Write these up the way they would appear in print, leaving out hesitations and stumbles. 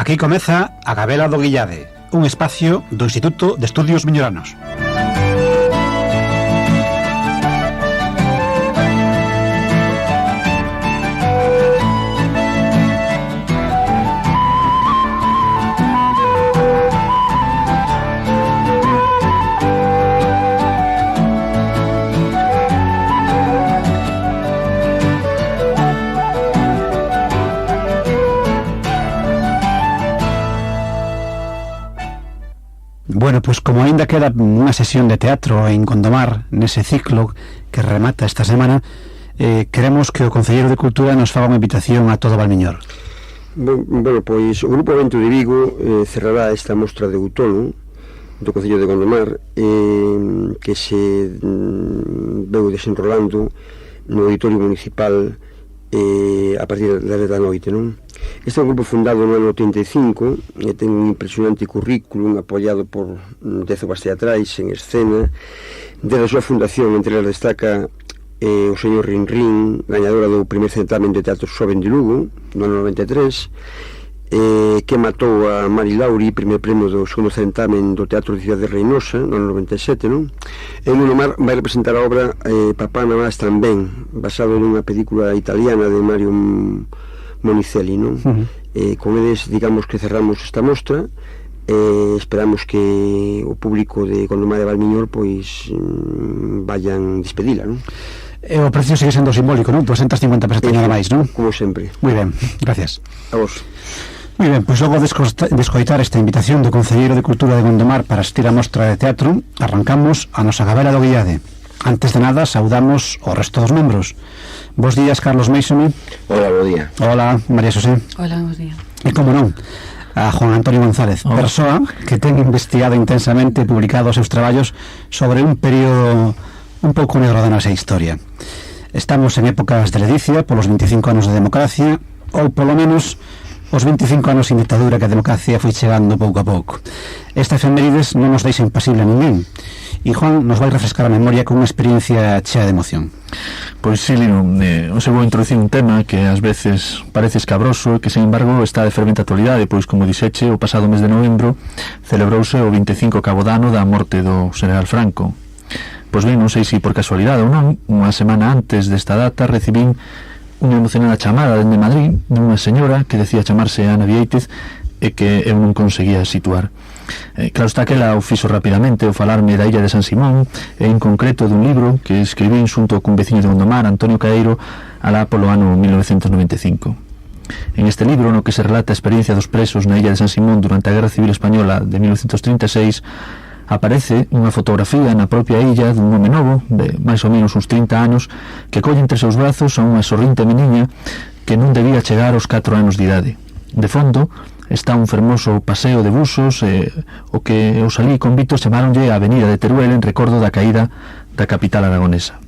Aquí comeza a Gabela do Guillade, un espacio do Instituto de Estudios Miñoranos. Bueno, pois como ainda queda unha sesión de teatro en Gondomar nese ciclo que remata esta semana, queremos que o Concelleiro de Cultura nos faga unha invitación a todo Valmiñor. Bueno, pois o Grupo Vento de Vigo cerrará esta mostra de outono do Concello de Gondomar que se veu desenrolando no Auditorio Municipal a partir da noite, non? Este é un grupo fundado no ano 85 e ten un impresionante currículum apoiado por 10 obras teatrais en escena. Desde a súa fundación, entre elas destaca o señor Rin, gañadora do primer certamen de teatro xoven de Lugo no ano 93, que matou a Mari Lauri, primer premio do segundo certamen do Teatro de Cidade Reinosa no ano 97, non? E Nuno Mar vai representar a obra Papá Namás Tambén, basado nunha película italiana de Mario Monicelli, non? Con eles, digamos que cerramos esta mostra. Esperamos que o público de Gondomar e Valmiñor pois vayan despedila, non? E o precio sigue sendo simbólico, non? 250 pesetas nada máis, non? Como sempre. Moi ben, gracias. A vos. Moi ben, pois logo de escoitar esta invitación do Concelleiro de Cultura de Gondomar para asistir a mostra de teatro, arrancamos a nosa Gabela do Guillade. Antes de nada, saudamos o resto dos membros. Bos días, Carlos Meixome. Hola, bo día. Hola, María Xosé. Hola, bos días. E como non, a Juan Antonio González, persoa que ten investigado intensamente e publicado os seus traballos sobre un período un pouco negro da nosa historia. Estamos en épocas de ledicia polos 25 anos de democracia, ou polo menos os 25 anos sin dictadura que a democracia foi chegando pouco a pouco. Esta efemérides non nos deixa impasible a ninguén. E Juan nos vai refrescar a memoria con unha experiencia chea de emoción. Pois sí, Lino, hoxe vou introducir un tema que ás veces parece escabroso e que, sin embargo, está de fervente actualidade, pois, como dixeche, o pasado mes de novembro celebrouse o 25 cabodano da morte do General Franco. Pois ben, non sei se por casualidade ou non, unha semana antes desta data recibín unha emocionada chamada dende Madrid dunha señora que decía chamarse Ana Viéitez e que eu non conseguía situar. Claro está que ela o fixo rapidamente ao falarme da illa de San Simón e en concreto dun libro que escribín xunto cun veciño de Gondomar, Antonio Caeiro, alá polo ano 1995. En este libro, no que se relata a experiencia dos presos na illa de San Simón durante a Guerra Civil Española de 1936, aparece unha fotografía na propia illa dun home novo, de máis ou menos uns 30 anos, que colle entre seus brazos a unha sorrinte meniña que non debía chegar aos 4 anos de idade. De fondo está un fermoso paseo de busos, o que os alí convitos chamaronlle a Avenida de Teruel en recordo da caída da capital aragonesa.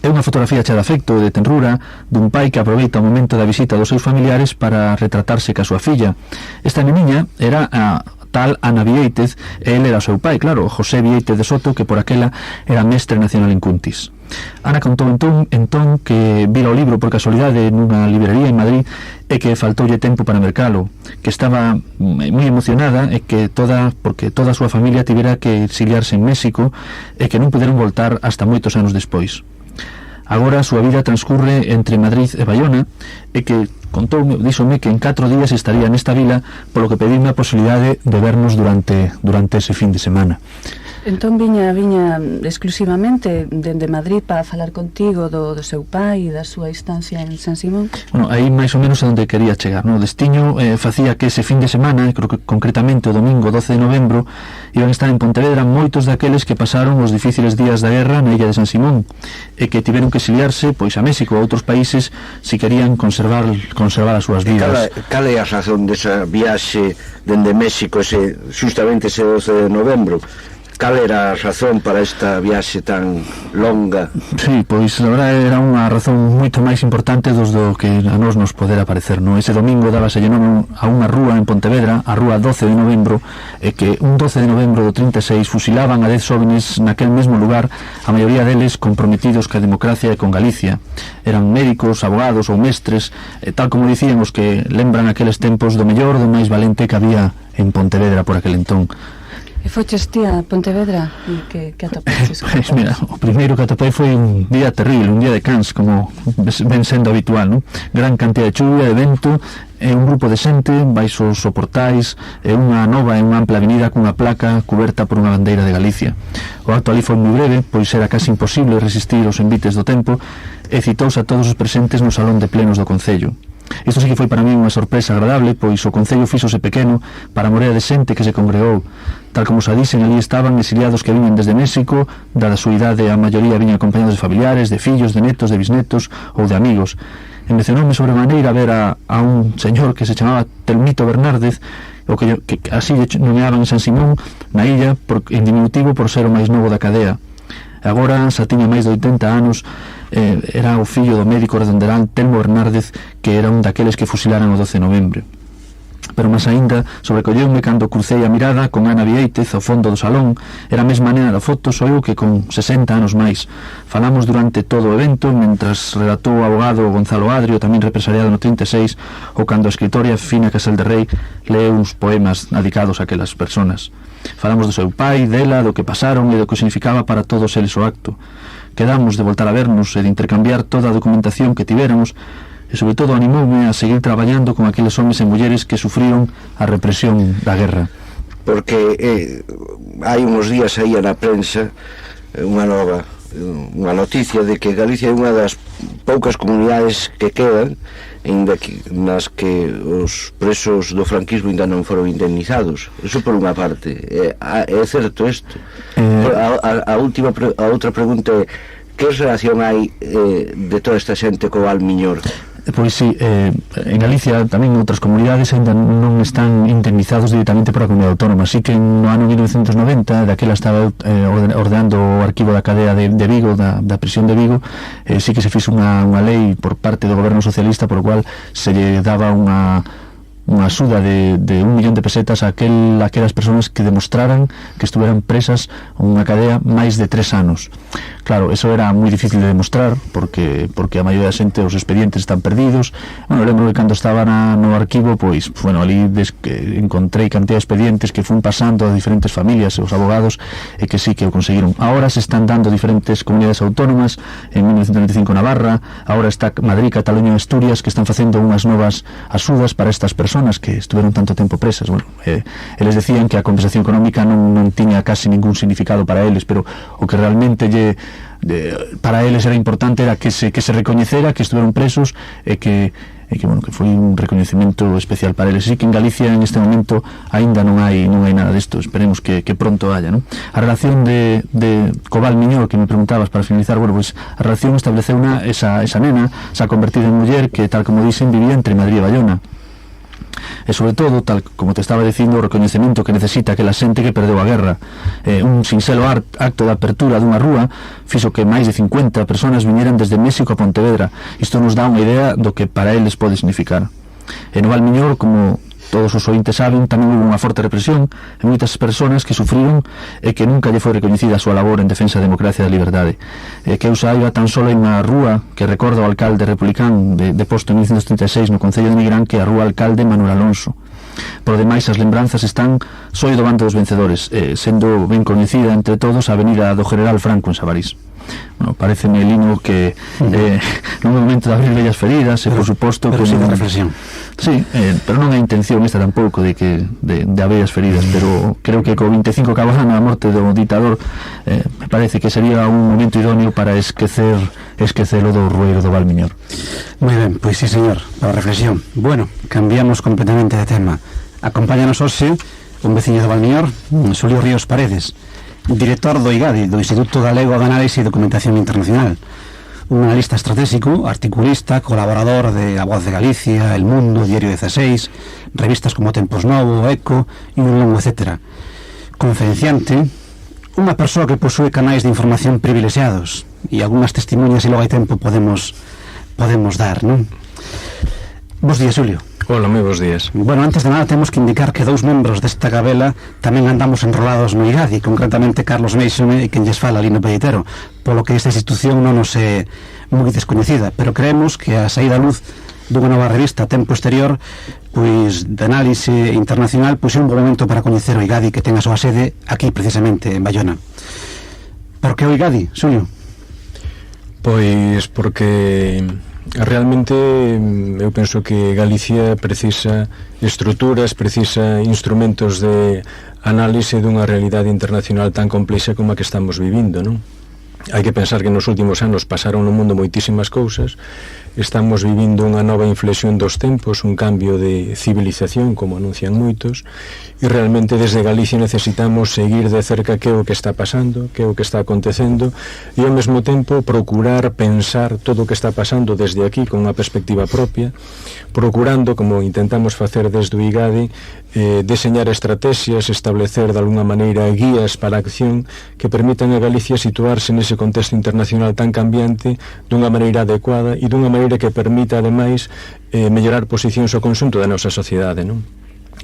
É unha fotografía chea de afecto e de tenrura dun pai que aproveita o momento da visita dos seus familiares para retratarse ca súa filla. Esta meniña era a tal Ana Viéitez e ele era o seu pai, claro, José Viéitez de Soto, que por aquela era mestre nacional en Cuntis. Ana contou entón que vira o libro por casualidade nunha librería en Madrid e que faltoulle tempo para mercalo, que estaba moi emocionada e que porque toda a súa familia tivera que exiliarse en México e que non puderon voltar hasta moitos anos despois. Agora a súa vida transcurre entre Madrid e Bayona e que díxome que en 4 días estaría nesta vila, polo que pedime a posibilidade de vernos durante ese fin de semana. Entón viña exclusivamente dende Madrid para falar contigo do seu pai e da súa estancia en San Simón? Bueno, aí máis ou menos a onde quería chegar, no? O destiño facía que ese fin de semana, creo que concretamente o domingo 12 de novembro, iban a estar en Pontevedra moitos daqueles que pasaron os difíciles días da guerra na illa de San Simón e que tiveron que exiliarse pois a México ou a outros países se querían conservar as súas vidas. Cal é a razón desa viaxe dende México justamente ese 12 de novembro? cal era a razón para esta viaxe tan longa? Sí, pois a verdade era unha razón moito máis importante dos do que a nos podera parecer, non? Ese domingo dábase nome a unha rúa en Pontevedra, a rúa 12 de novembro, e que un 12 de novembro do 36 fusilaban a 10 xóvenes naquel mesmo lugar, a maioría deles comprometidos ca democracia e con Galicia. Eran médicos, abogados ou mestres, tal como dicían os que lembran aqueles tempos do mellor, do máis valente que había en Pontevedra por aquel entón. E foches ti a Pontevedra que atopaches? Pois mira, o primeiro que atopei foi un día terrible, un día de cans, como ven sendo habitual, non? Gran cantidad de chuvia, de vento, e un grupo de xente baixo os soportais, e unha nova e unha ampla avenida cunha placa cuberta por unha bandeira de Galicia. O acto ali foi moi breve, pois era casi imposible resistir os envites do tempo, e citouse a todos os presentes no salón de plenos do Concello. Isto sí que foi para mí unha sorpresa agradable, pois o Concello fíxose pequeno para a morea de xente que se congregou. Tal como xa dixen, ali estaban exiliados que viñen desde México, dada a súa idade a maioría viñan acompañados de familiares, de fillos, de netos, de bisnetos ou de amigos. Emocionoume sobremaneira ver a un señor que se chamaba Telmito Bernárdez, o que así nomeaban en San Simón, na illa, en diminutivo por ser o máis novo da cadea. Agora xa tiña máis de 80 anos, era o fillo do médico redonderal Telmo Bernárdez, que era un daqueles que fusilaran o 12 de novembro. Pero máis aínda, sobrecolleume cando crucei a mirada con Ana Vieitez ao fondo do salón. Era a mesma nena da foto, só eu que con 60 anos máis. Falamos durante todo o evento, mentras relatou o abogado Gonzalo Adrio, tamén represaliado no 36, ou cando a escritoria Fina Casal de Rei leu uns poemas dedicados a aquelas personas. Falamos do seu pai, dela, do que pasaron e do que significaba para todos eles o acto. Quedamos de voltar a vernos e de intercambiar toda a documentación que tivéramos, e sobre todo animoume a seguir traballando con aqueles homes e mulleres que sufriron a represión da guerra. Porque hai uns días aí na prensa unha noticia de que Galicia é unha das poucas comunidades que quedan nas que os presos do franquismo ainda non foron indemnizados. Eso por unha parte. É certo isto? A outra pregunta é: que relación hai de toda esta xente co Val Miñor? Pois sí, en Galicia tamén outras comunidades ainda non están indemnizados directamente por a comunidade autónoma. Así que no ano 1990, daquela estaba ordenando o arquivo da cadea de Vigo, da prisión de Vigo, sí que se fixo unha lei por parte do goberno socialista por o cual se lle daba unha axuda de 1 millón de pesetas a aquelas persoas que demostraran que estuveran presas unha cadea máis de 3 anos. Claro, eso era moi difícil de demostrar porque a maioría da xente, os expedientes están perdidos. Bueno, lembro que cando estaba no arquivo, pois, bueno, ali encontrei cantidad de expedientes que fun pasando a diferentes familias e os abogados, e que sí que o conseguiron. Ahora se están dando diferentes comunidades autónomas, en 1995 Navarra, ahora está Madrid, Cataluña e Asturias, que están facendo unhas novas axudas para estas persoas que estuveron tanto tempo presas. Bueno, eles decían que a compensación económica non tiña casi ningún significado para eles, pero o que realmente para eles era importante era que se recoñecera que estuveron presos e que foi un recoñecemento especial para eles. Así que en Galicia en este momento aínda non hai nada disto. Esperemos que pronto haya, non? A relación de Val Miñor, que me preguntabas para finalizar, bueno, pues a relación estableceu esa nena, se ha convertido en muller que, tal como dicen, vivía entre Madrid e Bayona. E sobre todo, tal como te estaba dicindo, o recoñecemento que necesita aquela xente que perdeu a guerra. Un sinxelo acto de apertura dunha rúa fixo que máis de 50 personas viñeran desde México a Pontevedra. Isto nos dá unha idea do que para eles pode significar. E no Val Miñor, como todos os ointes saben, tamén houve unha forte represión e moitas persoas que sufriron e que nunca lle foi recoñecida a súa labor en defensa da democracia e da liberdade. Que eu saiba, tan só hai unha rúa que recorda ao alcalde republicano de posto en 1936 no Concello de Nigrán, que é a rúa Alcalde Manuel Alonso. Por demais, as lembranzas están só do bando dos vencedores, sendo ben coñecida entre todos a avenida do General Franco en Sabarís. Bueno, pareceme, Lino, que non é momento de abrir vellas feridas, e por suposto pero sin reflexión. Sí, pero non é intención esta tampouco de abrir as feridas, pero creo que co 25 Cabozano, a morte do ditador, me parece que sería un momento idóneo para esquecelo do rueiro do Val Miñor. Moi ben, pois sí, señor, para reflexión. Bueno, cambiamos completamente de tema. Acompáñanos hoxe un veciño do Val Miñor, Xulio Ríos Paredes, director do IGADI, do Instituto Galego de Análise e Documentación Internacional, un analista estratégico, articulista, colaborador de A Voz de Galicia, El Mundo, Diario 16, revistas como Tempos Novo, Eco e un longo etcétera. Conferenciante, unha persoa que posúe canais de información privilexiados e algunhas testemunhas, e logo hai tempo podemos dar, non? Bos días, Xulio. Hola, moi bons días. Bueno, antes de nada temos que indicar que 2 membros desta gabela tamén andamos enrolados no IGADI, concretamente Carlos Meixome e quen lles fala, Lino Pelleitero, polo que esta institución non nos é moi descoñecida, pero creemos que a saída a luz dunha nova revista Tempo Exterior, pois de análise internacional, pois é un bom momento para coñecer o IGADI, que ten a súa sede aquí precisamente en Bayona. Por que o IGADI, Xulio? Pois porque realmente eu penso que Galicia precisa estruturas, precisa instrumentos de análise dunha realidade internacional tan complexa como a que estamos vivindo, non? Hai que pensar que nos últimos anos pasaron no mundo moitísimas cousas. Estamos vivindo unha nova inflexión dos tempos, un cambio de civilización, como anuncian moitos, e realmente desde Galicia necesitamos seguir de cerca que é o que está pasando, que é o que está acontecendo, e ao mesmo tempo procurar pensar todo o que está pasando desde aquí con unha perspectiva propia, procurando, como intentamos facer desde o IGADI, deseñar estrategias, establecer de alguna maneira guías para a acción que permitan a Galicia situarse nese contexto internacional tan cambiante dunha maneira adecuada e dunha maneira que permita, ademais, mellorar posicións ao conxunto da nosa sociedade, non?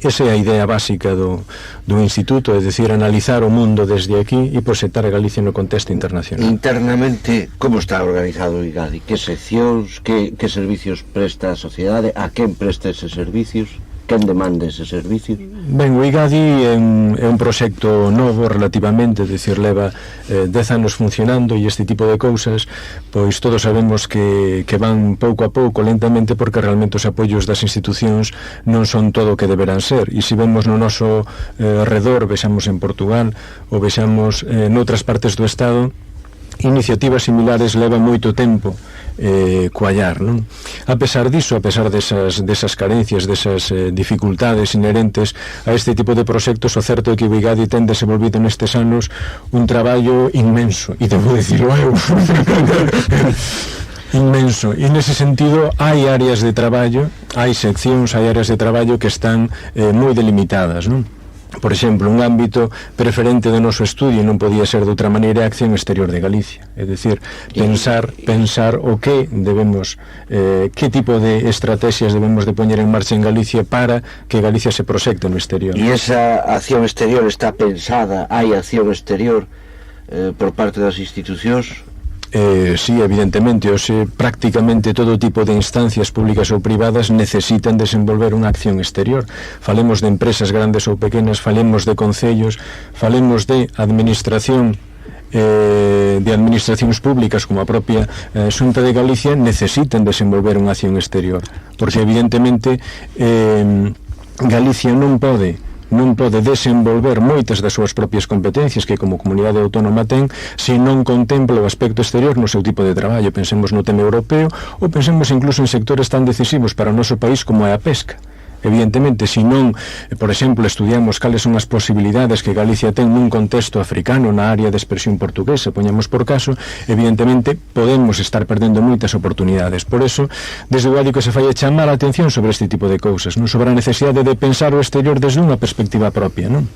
Esa é a idea básica do Instituto, é dicir, analizar o mundo desde aquí e proxectar a Galicia no contexto internacional. Internamente, como está organizado o IGADI? Que seccións, que servicios presta a sociedade? A quen presta eses servicios? Quen demanda ese servicio? Ben, o IGADI é un proxecto novo relativamente, é dicir, leva 10 anos funcionando, e este tipo de cousas pois todos sabemos que van pouco a pouco, lentamente, porque realmente os apoios das institucións non son todo o que deberán ser. E se vemos no noso redor, vexamos en Portugal ou vexamos noutras partes do Estado, iniciativas similares levan moito tempo coallar, non? A pesar diso, a pesar desas carencias, desas dificultades inherentes a este tipo de proxectos, o certo é que o IGADI ten desenvolvido nestes anos un traballo inmenso, e debo dicirlo eu inmenso, e nese sentido hai áreas de traballo, hai seccións, hai áreas de traballo que están moi delimitadas, non? Por exemplo, un ámbito preferente do noso estudio non podía ser de outra maneira a acción exterior de Galicia, é dicir, pensar o que debemos, que tipo de estrategias debemos de poñer en marcha en Galicia para que Galicia se proxecte no exterior. E esa acción exterior está pensada, hai acción exterior por parte das institucións? Sí, evidentemente, hoxe prácticamente todo tipo de instancias públicas ou privadas necesitan desenvolver unha acción exterior. Falemos de empresas grandes ou pequenas, falemos de concellos, falemos de administración, de administracións públicas como a propia Xunta de Galicia, necesitan desenvolver unha acción exterior, porque evidentemente Galicia non pode desenvolver moitas das súas propias competencias que como comunidade autónoma ten se non contempla o aspecto exterior no seu tipo de traballo. Pensemos no tema europeo ou pensemos incluso en sectores tan decisivos para o noso país como é a pesca. Evidentemente, se non, por exemplo, estudiamos cales son as posibilidades que Galicia ten nun contexto africano, na área de expresión portuguesa, poñamos por caso, evidentemente podemos estar perdendo moitas oportunidades. Por eso, desde o IGADI que se fai é chamar a atención sobre este tipo de cousas, non, sobre a necesidade de pensar o exterior desde unha perspectiva propia, non?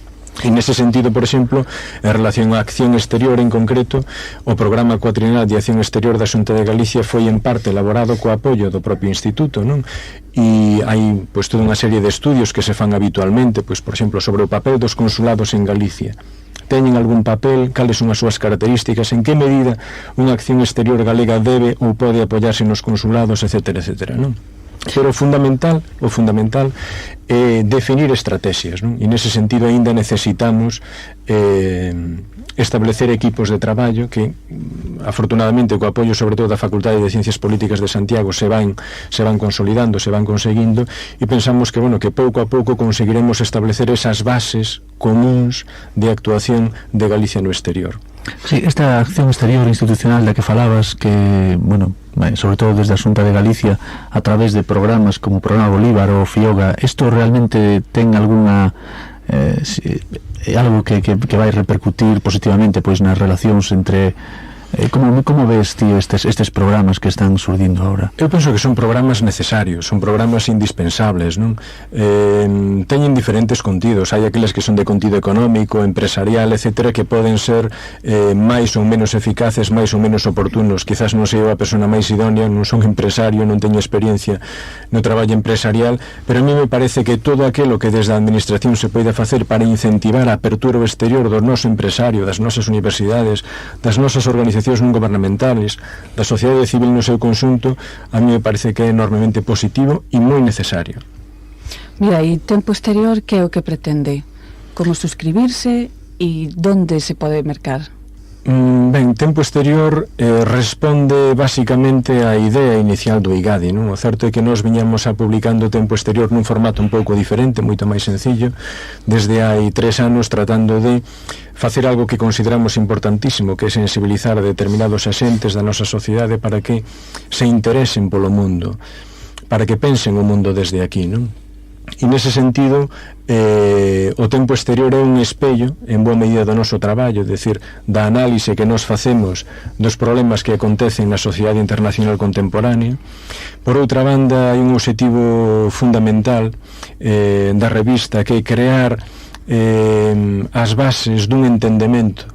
E nese sentido, por exemplo, en relación á acción exterior en concreto, o programa cuatrienal de acción exterior da Xunta de Galicia foi en parte elaborado co apoio do propio Instituto, non? E hai pois toda unha serie de estudios que se fan habitualmente, pois por exemplo, sobre o papel dos consulados en Galicia. Teñen algún papel, cales son as súas características, en que medida unha acción exterior galega debe ou pode apoiarse nos consulados, etcétera, etcétera, non? Pero o fundamental é definir estrategias, non? E nese sentido aínda necesitamos establecer equipos de traballo que afortunadamente co apoio sobre todo da Facultade de Ciencias Políticas de Santiago se van consolidando, se van conseguindo, e pensamos que, bueno, que pouco a pouco conseguiremos establecer esas bases comuns de actuación de Galicia no exterior. Sí, esta acción exterior institucional da que falabas, que, bueno, sobre todo desde a Xunta de Galicia, a través de programas como o Programa Bolívar ou FIOGA, isto realmente ten algunha algo que vai repercutir positivamente pois nas relacións entre Como ves ti estes programas que están surdindo ahora? Eu penso que son programas necesarios, son programas indispensables, non? Teñen diferentes contidos, hai aqueles que son de contido económico, empresarial, etcétera, que poden ser máis ou menos eficaces, máis ou menos oportunos. Quizás non sei a persona máis idónea, non son empresario, non teño experiencia no traballo empresarial, pero a mí me parece que todo aquilo que desde a administración se poida facer para incentivar a apertura ao exterior do noso empresario, das nosas universidades, das nosas organizacións non gobernamentales, da sociedade civil no seu conxunto, a mí me parece que é enormemente positivo e moi necesario. Mira, e Tempo Exterior, que é o que pretende? Como suscribirse e donde se pode mercar? Ben, Tempo Exterior responde basicamente á idea inicial do IGADI, non? O certo é que nós viñamos a publicando Tempo Exterior nun formato un pouco diferente, moito máis sencillo, desde hai 3 anos, tratando de facer algo que consideramos importantísimo, que é sensibilizar a determinados axentes da nosa sociedade para que se interesen polo mundo, para que pensen o mundo desde aquí, non? E nese sentido o Tempo Exterior é un espello en boa medida do noso traballo, é dicir, da análise que nos facemos dos problemas que acontecen na sociedade internacional contemporánea. Por outra banda, hai un obxectivo fundamental da revista, que é crear as bases dun entendemento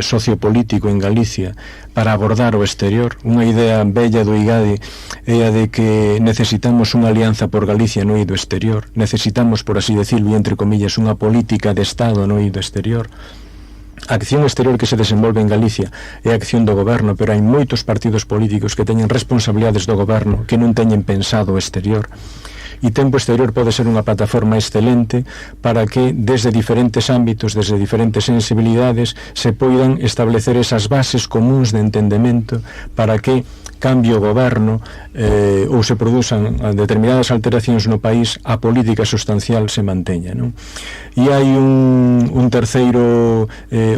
sociopolítico en Galicia para abordar o exterior. Unha idea bella do IGADI é a de que necesitamos unha alianza por Galicia no eido exterior, necesitamos, por así decirlo, e entre comillas, unha política de Estado no eido exterior. A acción exterior que se desenvolve en Galicia é a acción do goberno, pero hai moitos partidos políticos que teñen responsabilidades do goberno que non teñen pensado o exterior. E Tempo Exterior pode ser unha plataforma excelente para que desde diferentes ámbitos, desde diferentes sensibilidades, se poidan establecer esas bases comuns de entendemento para que cambie o goberno ou se produzan determinadas alteracións no país, a política sustancial se manteña, non? E hai un terceiro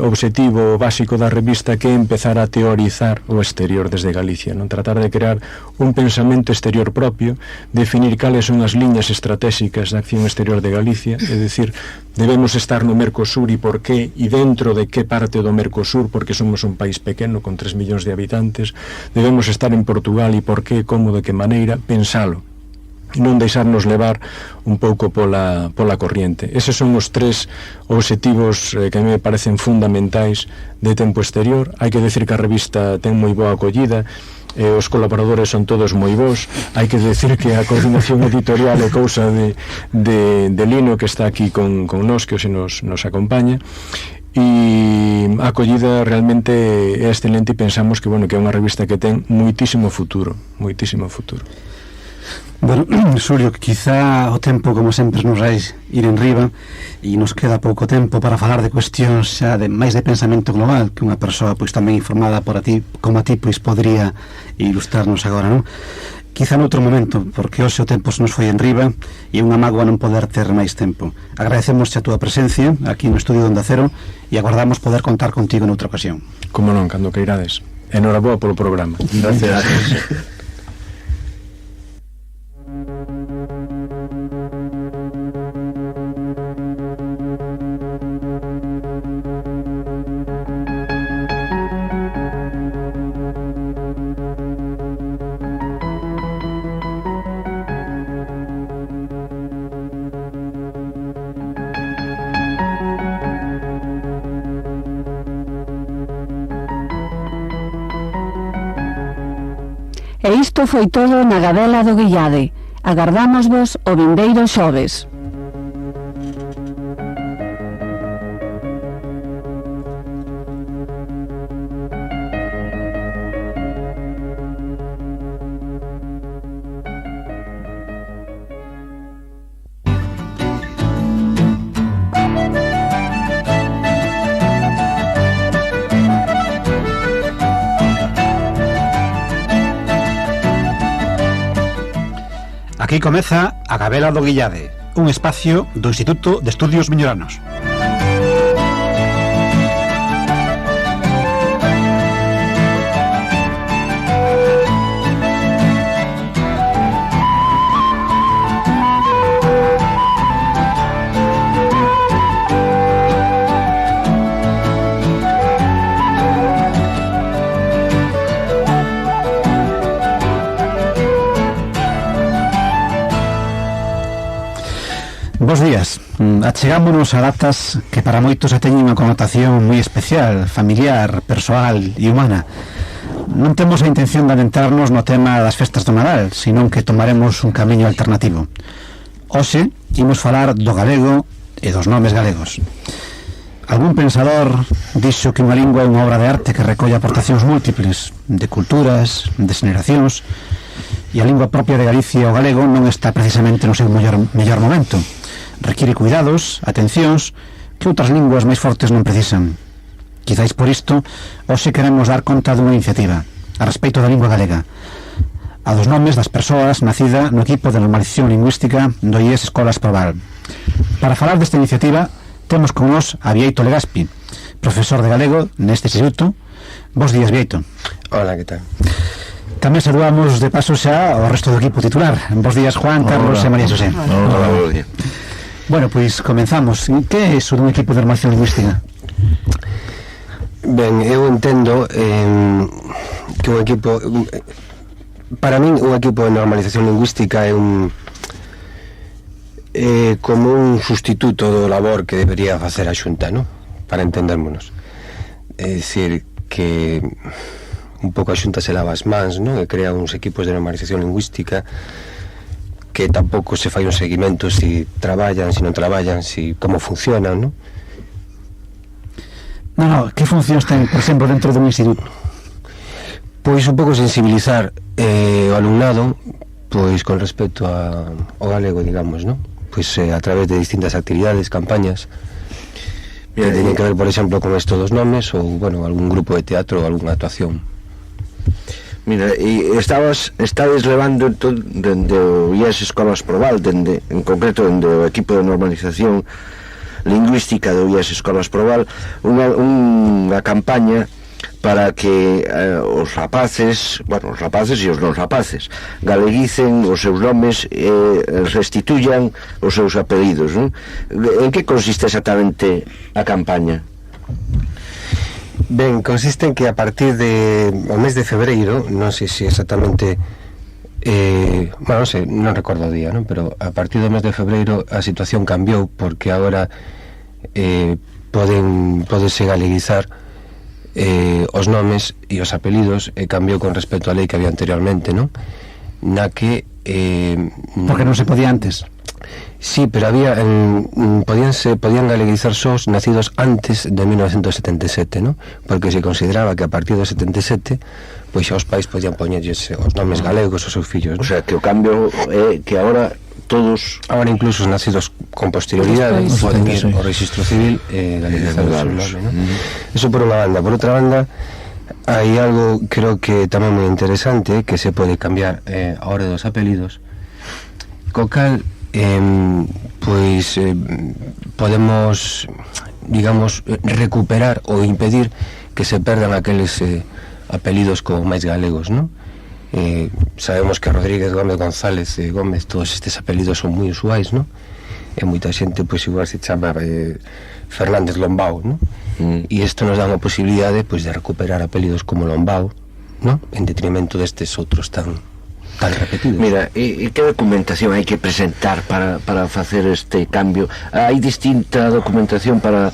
obxectivo básico da revista, que é empezar a teorizar o exterior desde Galicia, non? Tratar de crear un pensamento exterior propio, definir cales son as liñas estratégicas da acción exterior de Galicia, é dicir, debemos estar no Mercosur e por qué, e dentro de que parte do Mercosur, porque somos un país pequeno con 3 millóns de habitantes, debemos estar en Portugal e por qué, como, de que maneira, pensalo e non deixarnos levar un pouco pola corriente. Eses son os 3 obxectivos que a mí me parecen fundamentais de Tempo Exterior. Hai que decir que a revista ten moi boa acollida, os colaboradores son todos moi bons. Hai que decir que a coordinación editorial é cousa de Lino, que está aquí con nós, que hoxe nos acompaña, e a acollida realmente é excelente, e pensamos que, bueno, que é unha revista que ten moitísimo futuro, moitísimo futuro. Bueno, Xulio, quizá o tempo, como sempre, nos vai ir en riba e nos queda pouco tempo para falar de cuestións xa de máis de pensamento global, que unha persoa pois tamén informada por a ti, como a ti, pois podría ilustrarnos agora, non? Quizá noutro momento, porque hoxe o tempo se nos foi en riba e unha mágoa non poder ter máis tempo. Agradecemos a túa presencia aquí no estudio de Onda Cero e agardamos poder contar contigo noutra ocasión. Como non, cando queirades. Enhoraboa polo programa. Gracias. E isto foi todo na Gabela do Guillade. Agardámosvos o vindeiro xoves. Aquí comeza a Gabela do Guillade, un espacio do Instituto de Estudios Miñoranos. Bos días. Achegámonos a datas que para moitos teñen unha connotación moi especial, familiar, persoal e humana. Non temos a intención de adentrarnos no tema das festas do Nadal, senón que tomaremos un camiño alternativo. Hoxe, imos falar do galego e dos nomes galegos. Algún pensador dixo que unha lingua é unha obra de arte que recolle aportacións múltiples, de culturas, de xeneracións, e a lingua propia de Galicia, o galego, non está precisamente no seu mellor momento. Requiere cuidados, atencións, que outras linguas máis fortes non precisan. Quizáis por isto, hoxe queremos dar conta dunha iniciativa a respecto da lingua galega, a dos nomes das persoas nacida no equipo de normalización lingüística do IES Escolas Proval. Para falar desta iniciativa, temos con nós a Bieito Legaspi, profesor de galego neste instituto. Bos días, Bieito. Hola, que tal? Tamén saludamos de paso xa ao resto do equipo titular. Bos días, Juan, Carlos e María José. Hola, bos días. Bueno, pois comenzamos. Que é iso dun equipo de normalización lingüística? Ben, eu entendo que un equipo... Para min, un equipo de normalización lingüística é como un sustituto do labor que debería facer a Xunta, ¿no? Para entendérmonos. É dicir, que un pouco a Xunta se lava as mans, ¿no? E crea uns equipos de normalización lingüística que tampouco se fai un seguimento si traballan, si non traballan, si como funcionan, ¿no? No, que funcións ten, por exemplo, dentro dun instituto? Pois un pouco sensibilizar o alumnado pois con respecto ao galego, digamos, ¿no? Pois a través de distintas actividades, campañas que teñen que ver, por exemplo, con estos dos nomes ou, bueno, algún grupo de teatro ou algunha actuación. Mira, e estades levando dende o IES Escolas Proval, en concreto dende o equipo de normalización lingüística do IES Escolas Proval, unha campaña para que os rapaces e os non rapaces galeguicen os seus nomes e restituyan os seus apelidos, non? En que consiste exactamente a campaña? Ben, consiste en que a partir o mes de febreiro, non sei se exactamente bueno, non sei, non recordo o día, non? Pero a partir do mes de febreiro a situación cambiou, porque agora podese galeguizar os nomes e os apelidos, cambiou con respecto á lei que había anteriormente, non? Na que porque non se podía antes. Sí, pero había podían galeguizar sós nacidos antes de 1977, non? Porque se consideraba que a partir do 77 pois xa os pais podían poñerlles os nomes galegos aos seus fillos, non? O sea, que o cambio é que agora todos... Agora incluso os nacidos con posterioridade poden ir ao registro civil e galeguizar o seu nome, non? Eso por unha banda. Por outra banda, hai algo, creo que tamén moi interesante, que se pode cambiar a hora dos apelidos, co cal podemos, digamos, recuperar ou impedir que se perdan aqueles apelidos como máis galegos, non? Sabemos que Rodríguez, Gómez, González e Gómez, todos estes apelidos son moi usuais, non? E moita xente, pois, igual se chama Fernández Lombao, non? E isto nos dá unha posibilidade, pois, de recuperar apelidos como Lombao, non? En detrimento destes outros tan repetidos. Mira, e que documentación hai que presentar para facer este cambio? Hai distinta documentación para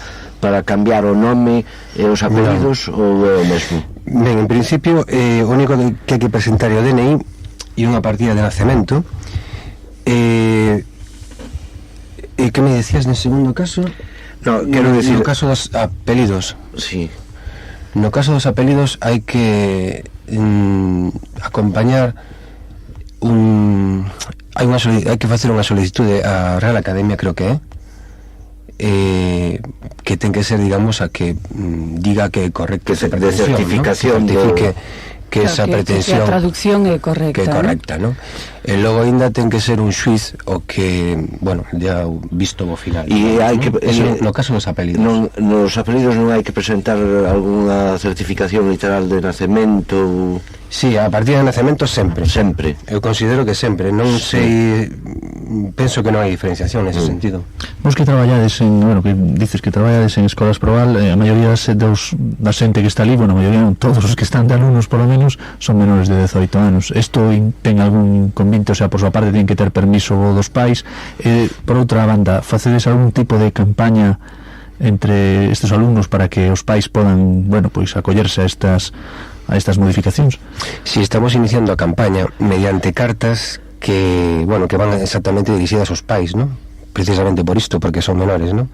cambiar o nome e os apelidos, ou é o mesmo? Ben, en principio, o único que hai que presentar é o DNI e unha partida de nacemento. E que me decías no segundo caso? No, quero decir... No caso dos apelidos. Sí. No caso dos apelidos hai que acompañar hai que facer unha solicitude á Real Academia, creo que ten que ser, digamos, a que diga que é correcto, que de certificación, ¿no? Que certifique que esa pretensión, que a traducción é correcta, que é correcta, ¿no? E logo ainda ten que ser un xuiz o que, bueno, ya visto o final. E hai que no caso dos apelidos. Nos apelidos non hai que presentar algunha certificación literal de nacemento? Sí, a partir de nacemento sempre. Sempre. Eu considero que sempre, non sei penso que non hai diferenciación nese sentido. Vos que traballades en, bueno, que dices que traballades en escolas Proval, a maioría da xente que está ali, bueno, a maioría non, todos os que están de alumnos, polo menos, son menores de 18 anos. Isto ten algún convite, o sea, por súa parte, ten que ter permiso dos pais. Por outra banda, facedes algún tipo de campaña entre estes alumnos para que os pais podan, bueno, pois acollerse a estas modificacións? Si, estamos iniciando a campaña mediante cartas que, bueno, que van exactamente dirixidas aos pais, ¿no? Precisamente por isto, porque son menores, ¿no?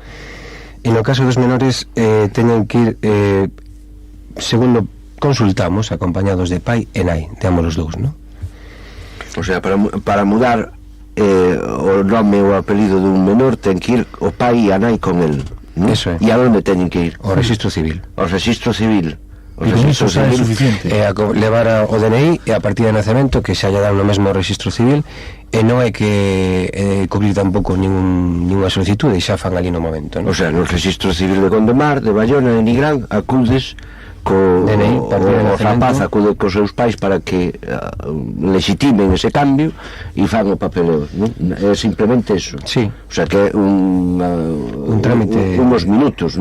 E no caso dos menores teñen que ir, segundo consultamos, acompañados de pai e nai, de ambos os dous, ¿no? O sea, para mudar o nome ou o apelido dun menor ten que ir o pai e a nai con el, ¿no? Eso é. E a onde teñen que ir? O registro civil. O registro civil. E con iso xa é suficiente. Levar o DNI e a partida de nacemento que xa lle dan no mesmo registro civil, e non hai que cubrir tampouco ninguna solicitude, e xa fan ali no momento, ¿no? O sea, no registro civil de Gondomar, de Bayona, de Nigrán, acudes co DNI, o rapaz acude cos seus pais para que legitimen ese cambio e fan o papeleo, ¿no? É simplemente eso. Sí. O sea que é un trámite, unos minutos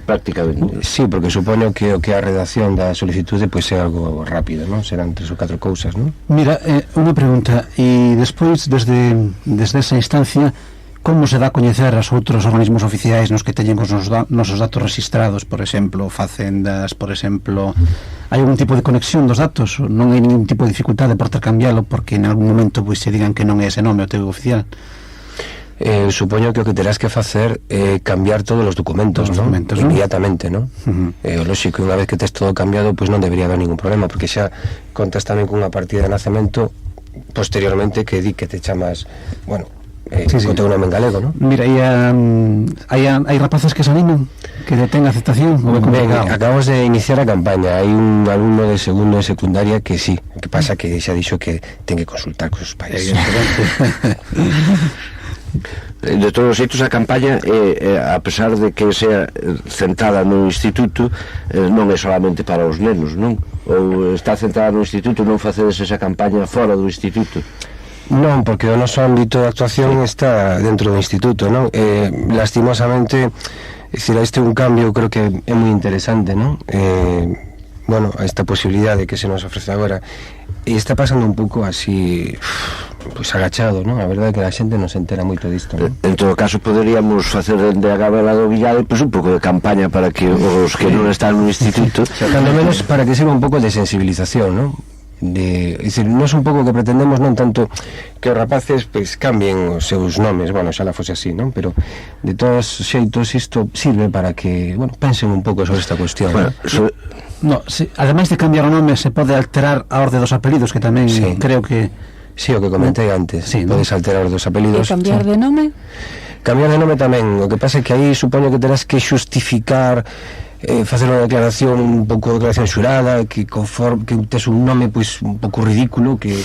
prácticamente. Sí, porque supoño que o que a redacción da solicitude pois é algo rápido, ¿no? Serán 3 ou 4 cousas, ¿no? Mira, unha pregunta, e despois desde esa instancia, como se dá a coñecer aos outros organismos oficiais nos que teñen os nosos datos registrados, por exemplo, facendas, por exemplo? Hai algún tipo de conexión dos datos? Non hai ningún tipo de dificultade por cambiálo porque en algún momento pois se digan que non é ese nome o teu oficial? Supoño que o que terás que facer é cambiar todos os documentos, ¿no? Inmediatamente, ¿no? O lógico, unha vez que tes todo cambiado, pois non debería haber ningún problema, porque xa contas tamén cunha partida de nacemento posteriormente que di que te chamas, bueno, con teu nome en galego, ¿no? Mira, e hai rapaces que se animan, que ten aceptación? Ben, acabamos de iniciar a campaña. Hai un alumno de segundo de secundaria que sí, que pasa que xa dixo que ten que consultar cos seus pais. De todos os xeitos, a campaña a pesar de que sea centrada no instituto, non é solamente para os nenos, non? Ou está centrada no instituto, non facedes esa campaña fora do instituto? Non, porque o noso ámbito de actuación está dentro do instituto, non? Lastimosamente, este é un cambio, creo que é moi interesante, non? Bueno, esta posibilidade que se nos ofrece agora, e está pasando un pouco así, pues agachado, non? A verdade é que a xente non se entera moito disto, non? En todo caso, poderíamos facer dende a Gabela do Villade pues un pouco de campaña para que os que non están no instituto, cando menos para que sirva un pouco de sensibilización, non? É dicir, non é un pouco que pretendemos, non tanto que os rapaces pois cambien os seus nomes, bueno, xa la fose así, non? Pero de todos os xeitos isto sirve para que, bueno, pensen un pouco sobre esta cuestión, bueno, no, sí, ademais de cambiar o nome se pode alterar a orde dos apelidos, que tamén sí, creo que sí, o que comentei antes, sí, podes alterar os dos apelidos. E cambiar de nome? Cambiar de nome tamén, o que pasa é que aí supoño que terás que xustificar, facer unha declaración, un pouco de declaración xurada, que conforme que tes un nome pois un pouco ridículo, que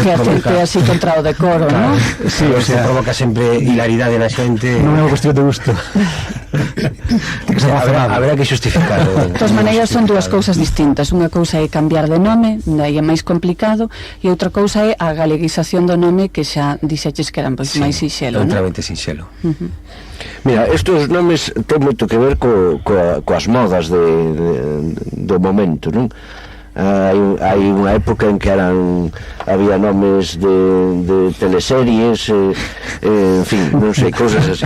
provoca así contra o decoro, claro, ¿no? Sí, o sea, provoca sempre hilaridade na xente. Non é unha cuestión de gusto. Haberá que xustificarlo. De todas maneiras son dúas cousas distintas. Unha cousa é cambiar de nome, daí é máis complicado, e outra cousa é a galeguización do nome, que xa dixeches que eran pois máis sinxelo, non? Outramente sinxelo. Mira, estes nomes ten moito que ver coas modas do momento, non? Hai unha época en que había nomes de teleseries, en fin, non sei, cousas así.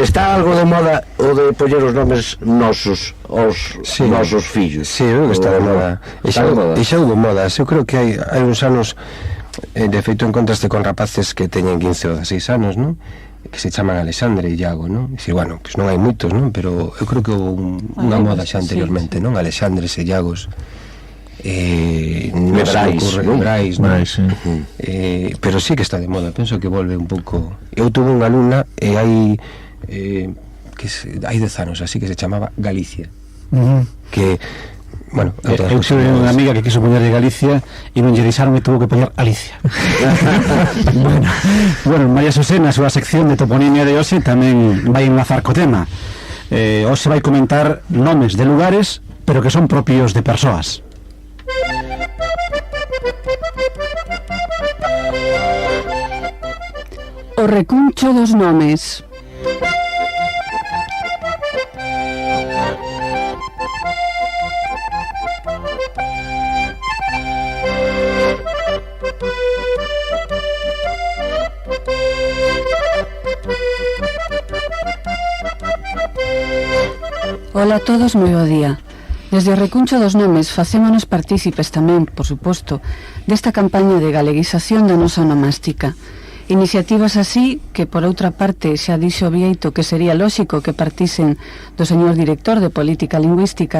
Está algo de moda o de poñer os nomes nosos aos nosos fillos? Sí, está de moda. E xa houve modas. Eu creo que hai uns anos, de feito, encontraste con rapaces que teñen 15 ou 16 anos, non? Que se chaman Alexandre e Iago, non? Dicir, bueno, pues non hai moitos, non? Pero eu creo que houve unha moda xa anteriormente, non? Alexandres e Iagos, Brais, non? Sí. Pero sí que está de moda, penso que volve un pouco. Eu tuve unha alumna e hai 10 anos así, que se chamaba Galicia, que bueno, eu tive unha amiga que quiso poñerle Galicia e non lle deixaron e tuvo que poñer Alicia. Bueno, María Xosé, na súa sección de toponimia de hoxe tamén vai enlazar co tema. Hoxe vai comentar nomes de lugares, pero que son propios de persoas. O recuncho dos nomes. Ola a todos, moi bo día. Desde o recuncho dos nomes facémonos partícipes tamén, por suposto, desta campaña de galeguización da nosa onomástica. Iniciativas así que, por outra parte, xa dixo Bieito que sería lóxico que partisen do señor director de Política Lingüística